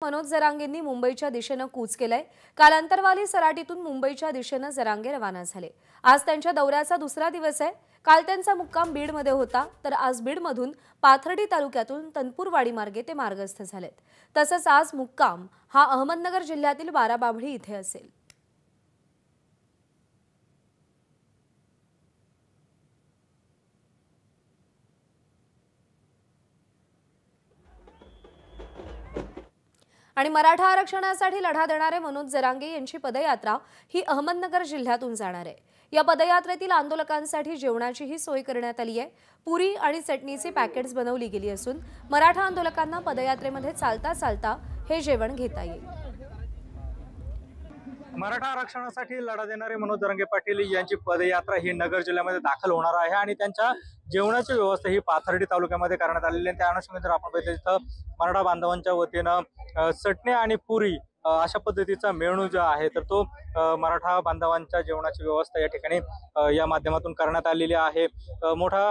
मनोज जरांगेंनी मुंबईच्या दिशेने कूच केलंय। काल अंतरवाली सराटीतून मुंबईच्या दिशेने जरांगे रवाना झाले। आज त्यांच्या दौऱ्याचा दुसरा दिवस आहे। काल त्यांचा मुक्काम बीडमध्ये होता, तर आज बीडमधून पाथर्डी तालुक्यातून तनपूरवाडी मार्गे ते मार्गस्थ झालेत। तसंच आज मुक्काम हा अहमदनगर जिल्ह्यातील बाराबाभळी इथे असेल। आणि मराठा आरक्षणासाठी लढा देणारे मनोज जरांगे यांची पदयात्रा ही अहमदनगर जिल्ह्यातून जाणार आहे। या पदयात्रेतील आंदोलकांसाठी जेवणाचीही सोय करण्यात आली आहे। पुरी आणि चटणीचे पॅकेट्स बनवली गेली असून मराठा आंदोलकांना पदयात्रेमध्ये चालता चालता हे जेवण घेता येईल। मराठा आरक्षणासाठी लढा देणारे मनोज जरांगे पाटील यांची पदयात्रा ही नगर जिल्ह्यामध्ये दाखल होणार आहे आणि त्यांच्या जेवणाची व्यवस्था ही पाथर्डी तालुक्यामध्ये करण्यात आलेली आहे। त्या अनुषंगाने जर आपण बघितलं तर मराठा बांधवांच्या वतीनं चटणी आणि पुरी अशा पद्धतीचा मेनू जो आहे तर तो मराठा बांधवांच्या जेवणाची व्यवस्था या ठिकाणी या माध्यमातून करण्यात आलेली आहे। मोठा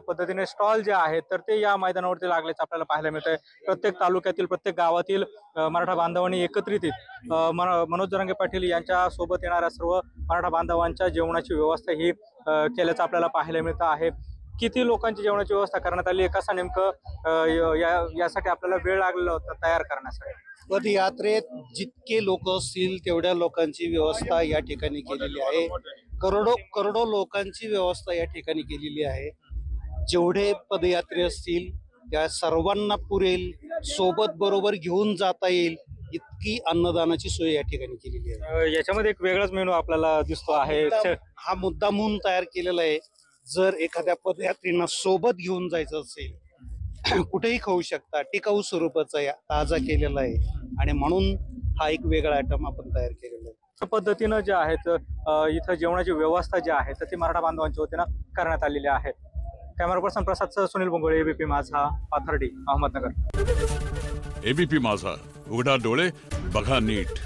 पद्धतीने स्टॉल जे आहेत तर ते या मैदानावरती लागल्याचं आपल्याला पाहायला मिळतंय। प्रत्येक तालुक्यातील प्रत्येक गावातील मराठा बांधवांनी एकत्रित मनोज जरांगे पाटील यांच्या सोबत येणाऱ्या सर्व मराठा बांधवांच्या जेवणाची व्यवस्था ही केल्याचं आपल्याला पाहायला मिळतं आहे। किती लोकांची जेवणाची व्यवस्था करण्यात आली आहे, कसा नेमकं यासाठी आपल्याला वेळ लागलेला होता तयार करण्यासाठी? पदयात्रेत जितके लोक असतील तेवढ्या लोकांची व्यवस्था या ठिकाणी केलेली आहे। करोडो लोकांची व्यवस्था या ठिकाणी केलेली आहे। जेवढे पदयात्रे असतील त्या सर्वांना पुरेल, सोबत बरोबर घेऊन जाता येईल इतकी अन्नदानाची सोय या ठिकाणी केलेली आहे। याच्यामध्ये एक वेगळाच मेनू आपल्याला दिसतो आहे। हा मुद्दा म्हणून तयार केलेला आहे। जर एखाद्या पदयात्रींना सोबत घेऊन जायचं असेल कुठेही खाऊ शकता, टिकाऊ स्वरूपाचा ताजा केलेला आहे आणि म्हणून हा एक वेगळा आयटम आपण तयार केलेला आहे। पद्धतीनं जे आहेत इथं जेवणाची व्यवस्था जी आहे तर ती मराठा बांधवांच्या वतीनं करण्यात आलेली आहे। कॅमेरा पर्सन प्रसाद सुनील बोंगळे, एबीपी माझा, पाथर्डी, अहमदनगर। एबीपी माझा, उघडा डोळे बघा नीट।